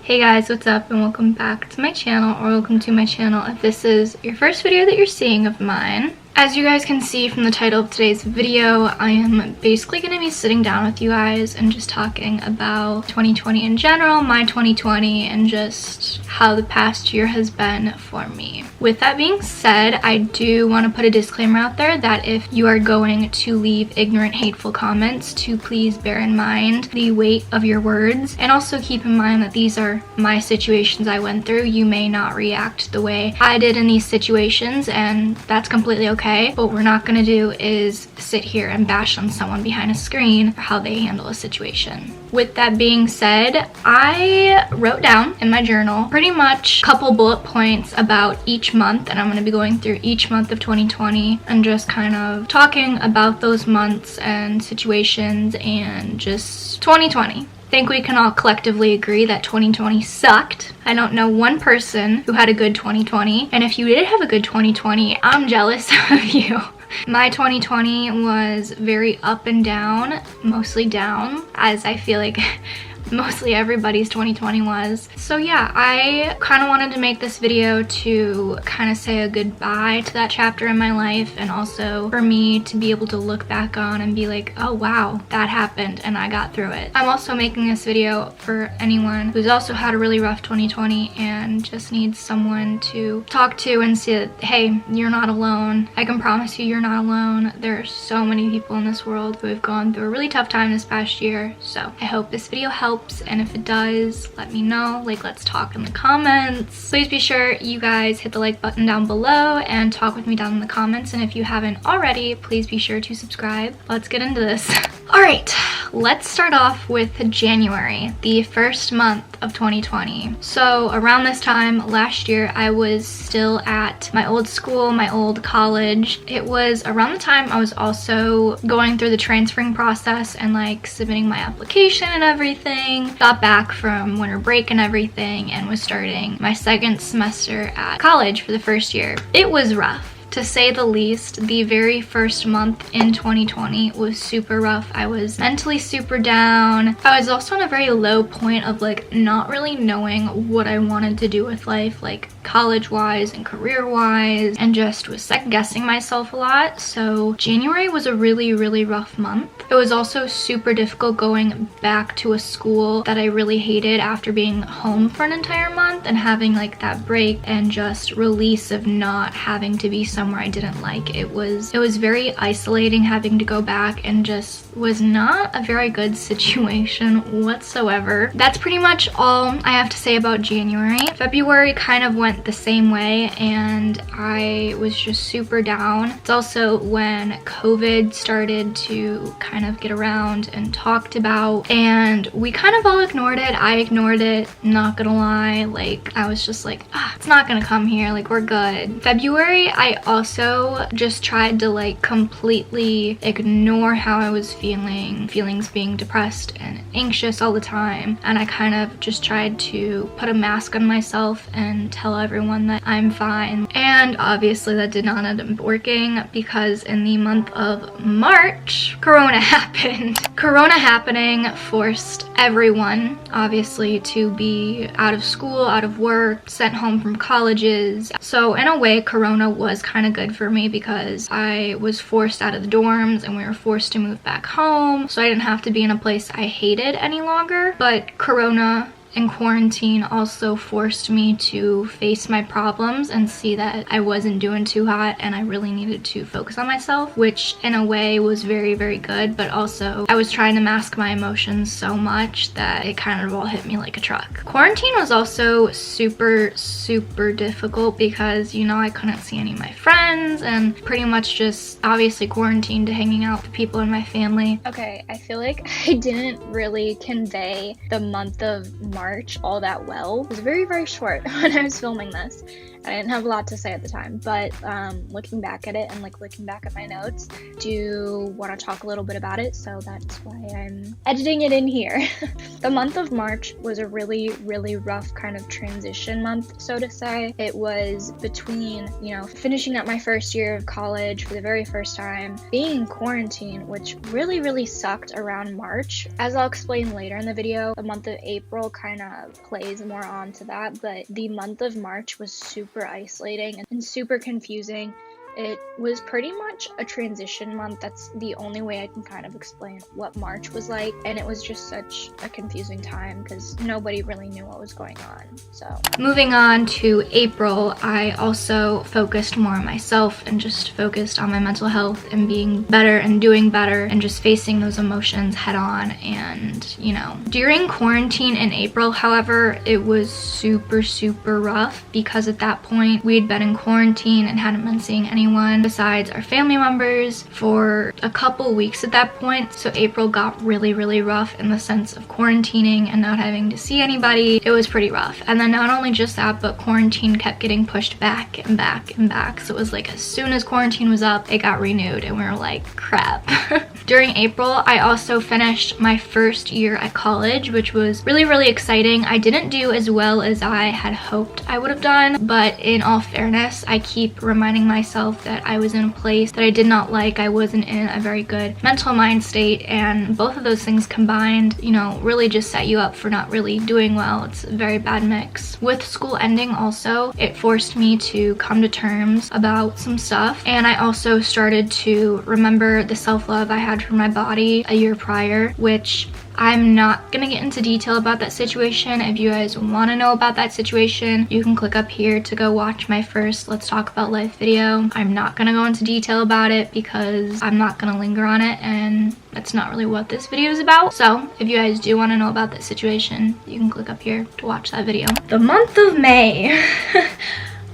Hey guys, what's up and welcome back to my channel, or welcome to my channel if this is your first video that you're seeing of mine. As you guys can see from the title of today's video, I am basically going to be sitting down with you guys and just talking about 2020 in general, my 2020, and just how the past year has been for me. With that being said, I do want to put a disclaimer out there that if you are going to leave ignorant, hateful comments, to please bear in mind the weight of your words, and also keep in mind that these are my situations I went through. You may not react the way I did in these situations, and that's completely okay. What we're not gonna do is sit here and bash on someone behind a screen for how they handle a situation. With that being said, I wrote down in my journal pretty much a couple bullet points about each month, and I'm gonna be going through each month of 2020 and just kind of talking about those months and situations and just 2020. I think we can all collectively agree that 2020 sucked. I don't know one person who had a good 2020, and if you did have a good 2020, I'm jealous of you. My 2020 was very up and down, mostly down, as I feel like mostly everybody's 2020 was. So yeah, I kind of wanted to make this video to kind of say a goodbye to that chapter in my life, and also for me to be able to look back on and be like, oh wow, that happened and I got through it. I'm also making this video for anyone who's also had a really rough 2020 and just needs someone to talk to and say, hey, you're not alone. I can promise you, you're not alone. There are so many people in this world who have gone through a really tough time this past year. So I hope this video helps. And if it does, let me know. Like, let's talk in the comments. Please be sure you guys hit the like button down below and talk with me down in the comments. And if you haven't already, please be sure to subscribe. Let's get into this. All right, let's start off with January, the first month of 2020. So around this time last year, I was still at my old school, my old college. It was around the time I was also going through the transferring process and like submitting my application and everything. Got back from winter break and everything and was starting my second semester at college for the first year. It was rough, to say the least. The very first month in 2020 was super rough. I was mentally super down. I was also on a very low point of like not really knowing what I wanted to do with life, like college-wise and career-wise, and just was second-guessing myself a lot. So January was a really, really rough month. It was also super difficult going back to a school that I really hated after being home for an entire month and having like that break and just release of not having to be somewhere I didn't like. It was very isolating having to go back, and just was not a very good situation whatsoever. That's pretty much all I have to say about January. February kind of went the same way, and I was just super down. It's also when COVID started to kind of get around and talked about, and we kind of all ignored it. I ignored it, not gonna lie. Like, I was just like, it's not gonna come here, like, we're good. February, I also just tried to like completely ignore how I was feeling, feelings being depressed and anxious all the time, and I kind of just tried to put a mask on myself and tell everyone that I'm fine. And obviously that did not end up working, because in the month of March, Corona happened. Corona happening forced everyone, obviously, to be out of school, out of work, sent home from colleges. So in a way, Corona was kind of good for me, because I was forced out of the dorms and we were forced to move back home. So I didn't have to be in a place I hated any longer. But Corona and quarantine also forced me to face my problems and see that I wasn't doing too hot and I really needed to focus on myself, which in a way was very, very good. But also I was trying to mask my emotions so much that it kind of all hit me like a truck. Quarantine was also super, super difficult because, you know, I couldn't see any of my friends and pretty much just obviously quarantined to hanging out with people in my family. Okay, I feel like I didn't really convey the month of March all that well. It was very, very short when I was filming this. I didn't have a lot to say at the time, but looking back at it and like looking back at my notes, do want to talk a little bit about it, so that's why I'm editing it in here. The month of March was a really, really rough kind of transition month, so to say. It was between, you know, finishing up my first year of college for the very first time, being in quarantine, which really, really sucked around March. As I'll explain later in the video, the month of April kind of plays more onto that, but the month of March was super isolating and super confusing. It was pretty much a transition month. That's the only way I can kind of explain what March was like, and it was just such a confusing time because nobody really knew what was going on. So moving on to April, I also focused more on myself and just focused on my mental health and being better and doing better and just facing those emotions head on. And you know, during quarantine in April, however, it was super, super rough because at that point we'd been in quarantine and hadn't been seeing anyone besides our family members for a couple weeks at that point. So April got really, really rough in the sense of quarantining and not having to see anybody. It was pretty rough. And then not only just that, but quarantine kept getting pushed back and back and back. So it was like as soon as quarantine was up, it got renewed and we were like, crap. During April, I also finished my first year at college, which was really, really exciting. I didn't do as well as I had hoped I would have done, but in all fairness, I keep reminding myself that I was in a place that I did not like. I wasn't in a very good mental mind state, and both of those things combined, you know, really just set you up for not really doing well. It's a very bad mix. With school ending also, it forced me to come to terms about some stuff, and I also started to remember the self-love I had for my body a year prior, which I'm not gonna get into detail about that situation. If you guys want to know about that situation, you can click up here to go watch my first Let's Talk About Life video. I'm not gonna go into detail about it because I'm not gonna linger on it, and that's not really what this video is about. So if you guys do want to know about that situation, you can click up here to watch that video. The month of May.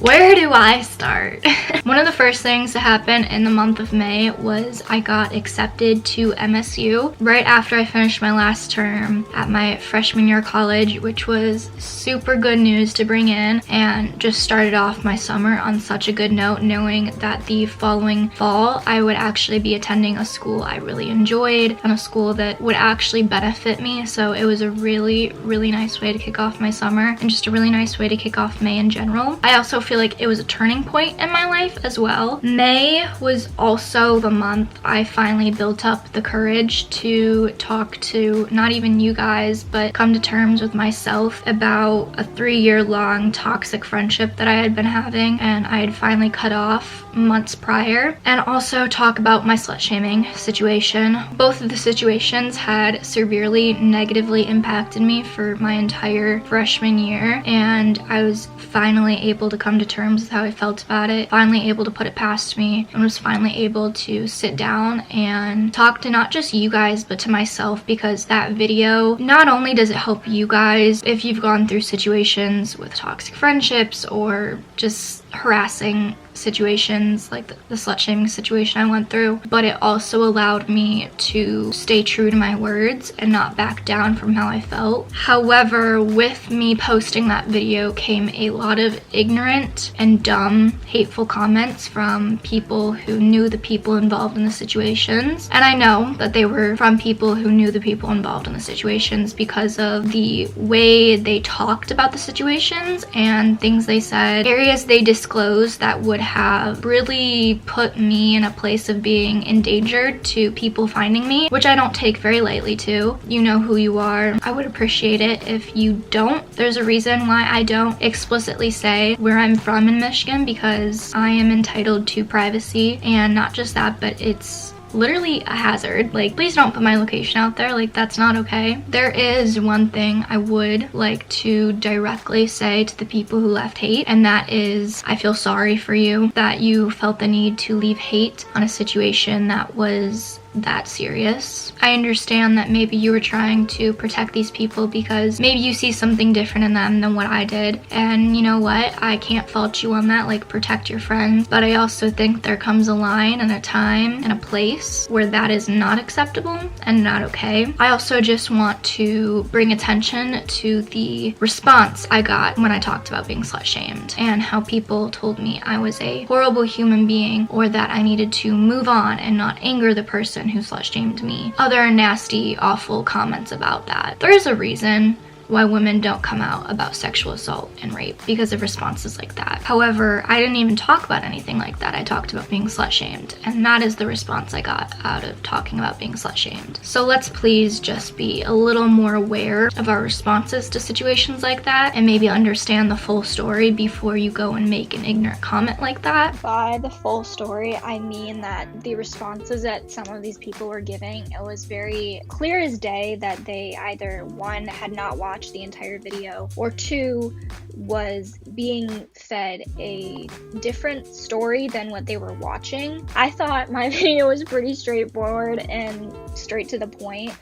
Where do I start? One of the first things to happen in the month of May was I got accepted to MSU right after I finished my last term at my freshman year of college, which was super good news to bring in, and just started off my summer on such a good note, knowing that the following fall I would actually be attending a school I really enjoyed and a school that would actually benefit me. So it was a really, really nice way to kick off my summer and just a really nice way to kick off May in general. I also feel like it was a turning point in my life as well. May was also the month I finally built up the courage to talk to not even you guys, but come to terms with myself about a 3-year-long toxic friendship that I had been having and I had finally cut off months prior, and also talk about my slut shaming situation. Both of the situations had severely negatively impacted me for my entire freshman year, and I was finally able to come to terms with how I felt about it, finally able to put it past me, and was finally able to sit down and talk to not just you guys but to myself, because that video, not only does it help you guys if you've gone through situations with toxic friendships or just harassing situations like the slut shaming situation I went through, but it also allowed me to stay true to my words and not back down from how I felt. However, with me posting that video came a lot of ignorant and dumb, hateful comments from people who knew the people involved in the situations. And I know that they were from people who knew the people involved in the situations because of the way they talked about the situations and things they said, areas they disclosed that would have really put me in a place of being endangered to people finding me, which I don't take very lightly too. You know who you are. I would appreciate it if you don't. There's a reason why I don't explicitly say where I'm from in Michigan, because I am entitled to privacy, and not just that, but it's literally a hazard. Like, please don't put my location out there. Like, that's not okay. There is one thing I would like to directly say to the people who left hate, and that is, I feel sorry for you that you felt the need to leave hate on a situation that was that serious. I understand that maybe you were trying to protect these people because maybe you see something different in them than what I did. And you know what? I can't fault you on that, like protect your friends. But I also think there comes a line and a time and a place where that is not acceptable and not okay. I also just want to bring attention to the response I got when I talked about being slut shamed and how people told me I was a horrible human being or that I needed to move on and not anger the person who slut shamed me. Other nasty, awful comments about that. There is a reason why women don't come out about sexual assault and rape, because of responses like that. However, I didn't even talk about anything like that. I talked about being slut shamed, and that is the response I got out of talking about being slut shamed. So let's please just be a little more aware of our responses to situations like that and maybe understand the full story before you go and make an ignorant comment like that. By the full story, I mean that the responses that some of these people were giving, it was very clear as day that they either, one, had not watched the entire video, or two, was being fed a different story than what they were watching. I thought my video was pretty straightforward and straight to the point.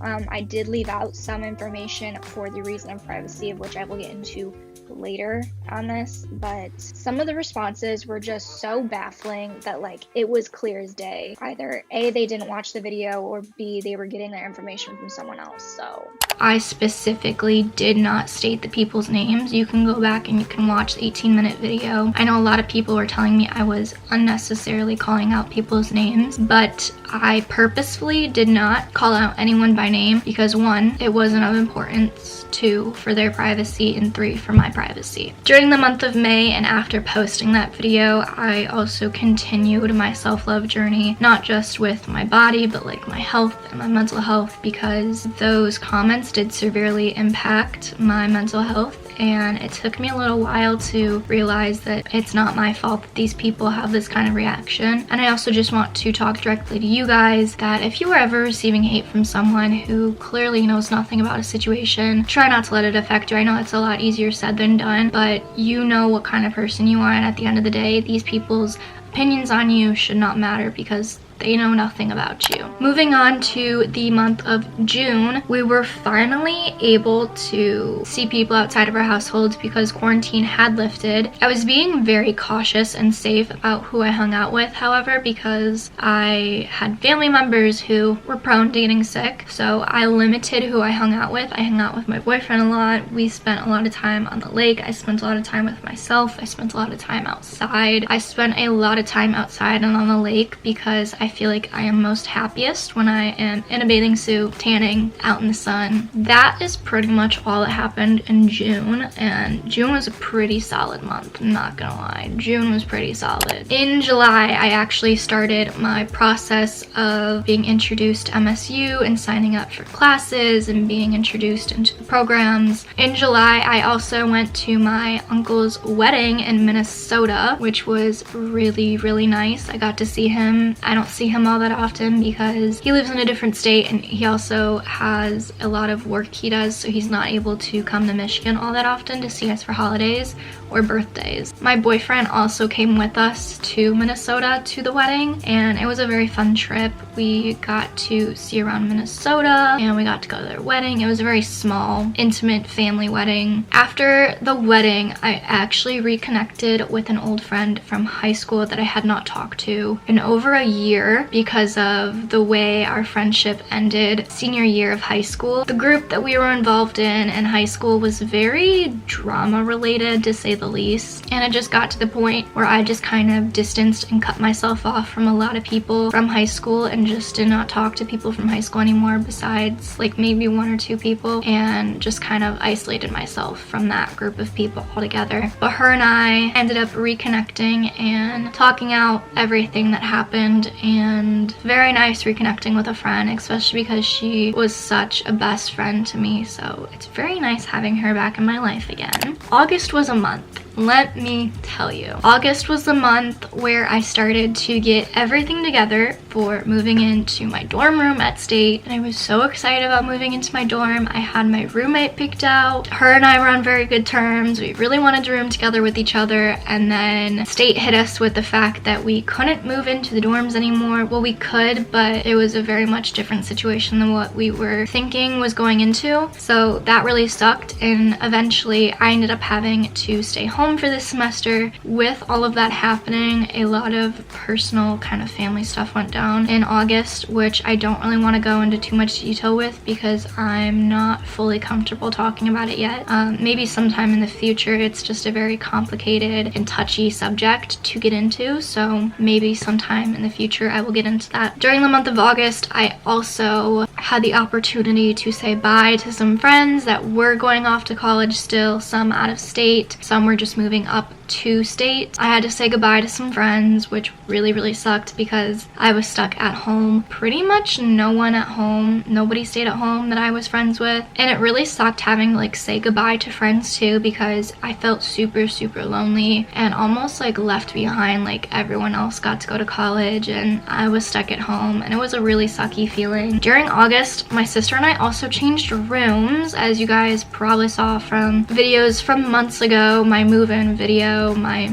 I did leave out some information for the reason of privacy, of which I will get into later on this, but some of the responses were just so baffling that like it was clear as day. Either A, they didn't watch the video, or B, they were getting their information from someone else. So I specifically did not state the people's names. You can go back and you can watch the 18-minute video. I know a lot of people were telling me I was unnecessarily calling out people's names, but I purposefully did not call out anyone by name because one, it wasn't of importance, two, for their privacy, and three, for my privacy. During the month of May and after posting that video, I also continued my self-love journey, not just with my body, but like my health and my mental health, because those comments did severely impact my mental health. And it took me a little while to realize that it's not my fault that these people have this kind of reaction. And I also just want to talk directly to you guys that if you are ever receiving hate from someone who clearly knows nothing about a situation, try not to let it affect you. I know it's a lot easier said than done, but you know what kind of person you are, and at the end of the day, these people's opinions on you should not matter because they know nothing about you. Moving on to the month of June, we were finally able to see people outside of our households because quarantine had lifted. I was being very cautious and safe about who I hung out with, however, because I had family members who were prone to getting sick, so I limited who I hung out with. I hung out with my boyfriend a lot. We spent a lot of time on the lake. I spent a lot of time with myself. I spent a lot of time outside. I spent a lot of time outside and on the lake because I feel like I am most happiest when I am in a bathing suit, tanning, out in the sun. That is pretty much all that happened in June, and June was a pretty solid month, I'm not gonna lie. June was pretty solid. In July, I actually started my process of being introduced to MSU and signing up for classes and being introduced into the programs. In July, I also went to my uncle's wedding in Minnesota, which was really, really nice. I got to see him. I don't see him all that often because he lives in a different state and he also has a lot of work he does, so he's not able to come to Michigan all that often to see us for holidays or birthdays. My boyfriend also came with us to Minnesota to the wedding, and it was a very fun trip. We got to see around Minnesota and we got to go to their wedding. It was a very small, intimate family wedding. After the wedding, I actually reconnected with an old friend from high school that I had not talked to in over a year because of the way our friendship ended senior year of high school. The group that we were involved in high school was very drama related, to say the least, and it just got to the point where I just kind of distanced and cut myself off from a lot of people from high school and just did not talk to people from high school anymore, besides like maybe one or two people, and just kind of isolated myself from that group of people altogether. But her and I ended up reconnecting and talking out everything that happened, and very nice reconnecting with a friend, especially because she was such a best friend to me, so it's very nice having her back in my life again. August was a month let me tell you. August was the month where I started to get everything together for moving into my dorm room at State, and I was so excited about moving into my dorm. I had my roommate picked out. Her and I were on very good terms. We really wanted to room together with each other, and then State hit us with the fact that we couldn't move into the dorms anymore. Well, we could, but it was a very much different situation than what we were thinking was going into, so that really sucked, and eventually I ended up having to stay home for this semester. With all of that happening, a lot of personal kind of family stuff went down in August, which I don't really want to go into too much detail with because I'm not fully comfortable talking about it yet. Maybe sometime in the future. It's just a very complicated and touchy subject to get into, so maybe sometime in the future I will get into that. During the month of August, I also had the opportunity to say bye to some friends that were going off to college still, some out of state, some were just moving up to State. I had to say goodbye to some friends, which really sucked because I was stuck at home. Pretty much no one at home, nobody stayed at home that I was friends with, and it really sucked having to like say goodbye to friends too because I felt super lonely and almost like left behind. Like everyone else got to go to college and I was stuck at home, and it was a really sucky feeling. During August, my sister and I also changed rooms, as you guys probably saw from videos from months ago, my move-in video. But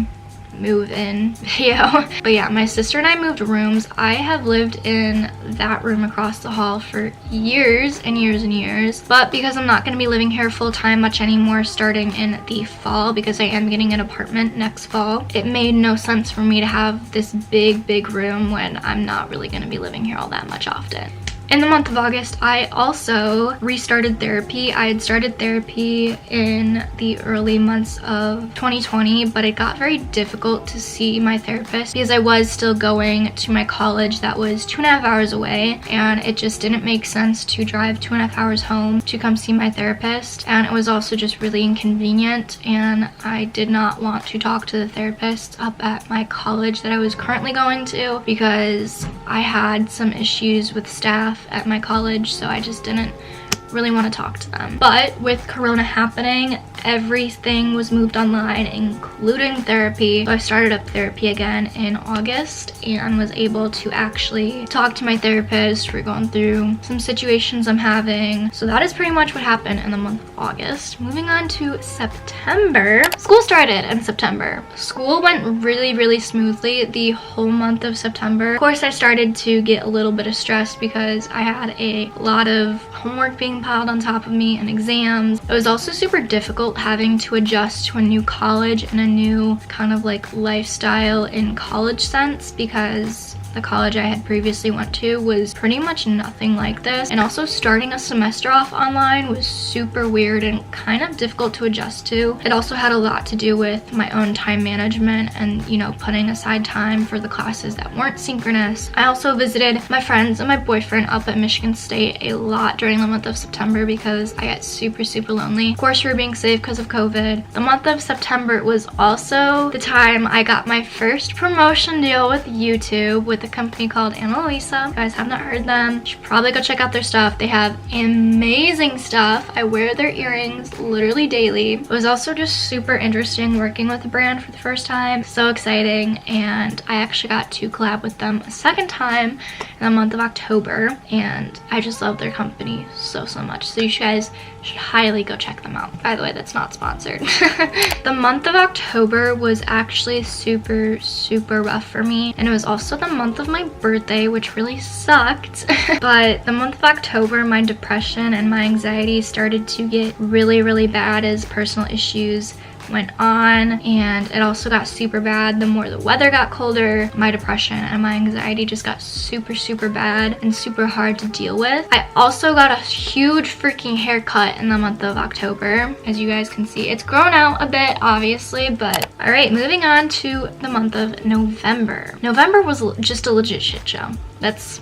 yeah, my sister and I moved rooms. I have lived in that room across the hall for years and years, but because I'm not going to be living here full-time much anymore starting in the fall, because I am getting an apartment next fall, it made no sense for me to have this big room when I'm not really going to be living here all that much often. In the month of August, I also restarted therapy. I had started therapy in the early months of 2020, but it got very difficult to see my therapist because I was still going to my college that was 2.5 hours away, and it just didn't make sense to drive 2.5 hours home to come see my therapist, and it was also just really inconvenient, and I did not want to talk to the therapist up at my college that I was currently going to because I had some issues with staff at my college, so I just didn't really want to talk to them. But with Corona happening, everything was moved online, including therapy. So I started up therapy again in August and was able to actually talk to my therapist. We're going through some situations I'm having. So that is pretty much what happened in the month of August. Moving on to September. School started in September. School went really smoothly the whole month of September. Of course, I started to get a little bit of stress because I had a lot of homework being piled on top of me and exams. It was also super difficult having to adjust to a new college and a new kind of like lifestyle in college sense because the college I had previously went to was pretty much nothing like this, and also starting a semester off online was super weird and kind of difficult to adjust to. It also had a lot to do with my own time management and, you know, putting aside time for the classes that weren't synchronous. I also visited my friends and my boyfriend up at Michigan State a lot during the month of September because I got super lonely. Of course, we were being safe because of COVID. The month of September was also the time I got my first promotion deal with YouTube with a company called Melissa. If you guys have not heard them, you should probably go check out their stuff. They have amazing stuff. I wear their earrings literally daily. It was also just super interesting working with the brand for the first time. So exciting, and I actually got to collab with them a second time in the month of October, and I just love their company so much. So you guys should highly go check them out. By the way, that's not sponsored. The month of October was actually super rough for me, and it was also the month of my birthday, which really sucked. But the month of October, my depression and my anxiety started to get really bad as personal issues went on, and it also got super bad the more the weather got colder. My depression and my anxiety just got super bad and super hard to deal with. I also got a huge freaking haircut in the month of October. As you guys can see, it's grown out a bit obviously, but all right, moving on to the month of November. November was just a legit shit show. That's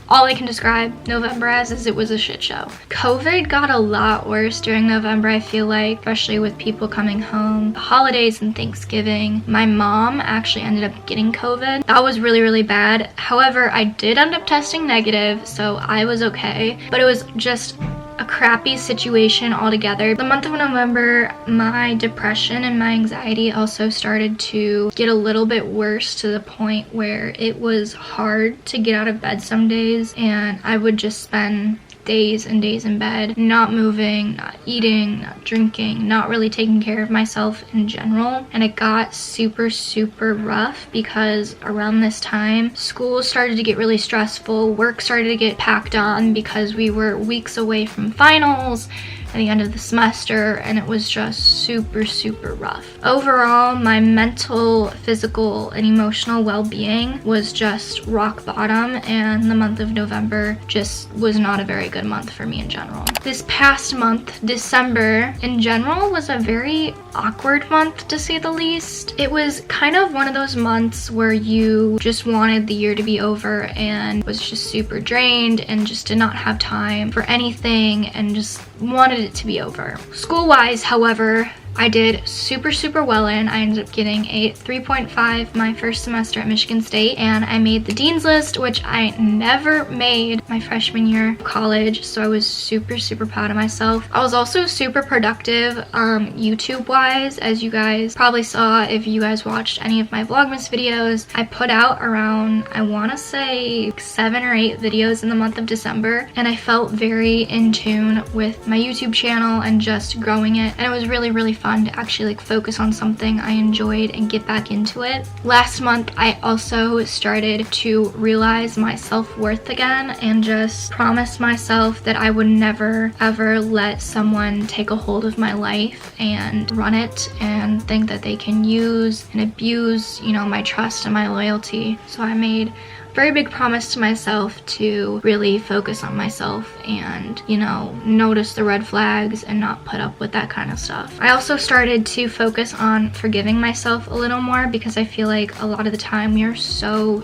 all I can describe November as, is it was a shit show. COVID got a lot worse during November, I feel like, especially with people coming home, the holidays and Thanksgiving. My mom actually ended up getting COVID. That was really bad. However, I did end up testing negative, so I was okay, but it was just a crappy situation altogether. The month of November, my depression and my anxiety also started to get a little bit worse, to the point where it was hard to get out of bed some days, and I would just spend days and days in bed, not moving, not eating, not drinking, not really taking care of myself in general. And it got super, super rough because around this time, school started to get really stressful, work started to get packed on because we were weeks away from finals at the end of the semester, and it was just super, super rough. Overall, my mental, physical, and emotional well-being was just rock bottom, and the month of November just was not a very good month for me in general. This past month, December, in general, was a very awkward month, to say the least. It was kind of one of those months where you just wanted the year to be over and was just super drained and just did not have time for anything and just wanted it to be over. School-wise, however, I did super, super well in. I ended up getting a 3.5 my first semester at Michigan State, and I made the dean's list, which I never made my freshman year of college, so I was super, super proud of myself. I was also super productive YouTube-wise, as you guys probably saw if you guys watched any of my Vlogmas videos. I put out around, I want to say 7 or 8 videos in the month of December, and I felt very in tune with my YouTube channel and just growing it, and it was really, really fun to actually focus on something I enjoyed and get back into it. Last month, I also started to realize my self-worth again and just promised myself that I would never ever let someone take a hold of my life and run it and think that they can use and abuse, you know, my trust and my loyalty. So I made very big promise to myself to really focus on myself and, you know, notice the red flags and not put up with that kind of stuff. I also started to focus on forgiving myself a little more because I feel like a lot of the time we are so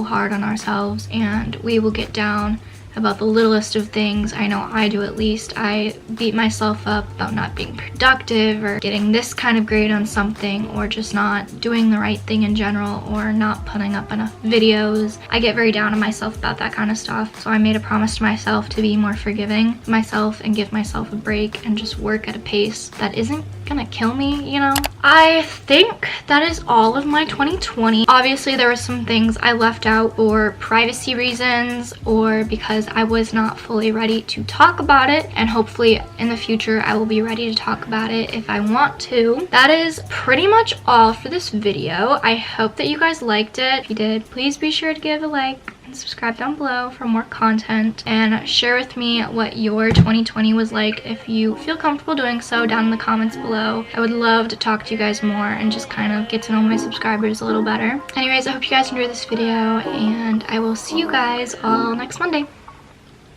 hard on ourselves and we will get down about the littlest of things. I know I do, at least. I beat myself up about not being productive or getting this kind of grade on something, or just not doing the right thing in general, or not putting up enough videos. I get very down on myself about that kind of stuff, so I made a promise to myself to be more forgiving of myself and give myself a break and just work at a pace that isn't gonna kill me, you know? I think that is all of my 2020. Obviously, there were some things I left out for privacy reasons or because I was not fully ready to talk about it, and hopefully in the future I will be ready to talk about it if I want to. That is pretty much all for this video. I hope that you guys liked it. If you did, please be sure to give a like and subscribe down below for more content, and share with me what your 2020 was like if you feel comfortable doing so down in the comments below. I would love to talk to you guys more and just kind of get to know my subscribers a little better. Anyways, I hope you guys enjoyed this video, and I will see you guys all next Monday.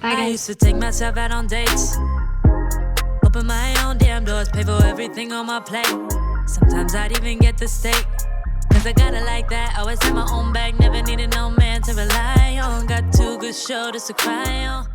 Bye, guys. I used to take myself out on dates, open my own damn doors, pay for everything on my plate. Sometimes I'd even get the steak, cause I got it like that. Always had my own bag, never needed no man to rely on. Got 2 good shoulders to cry on.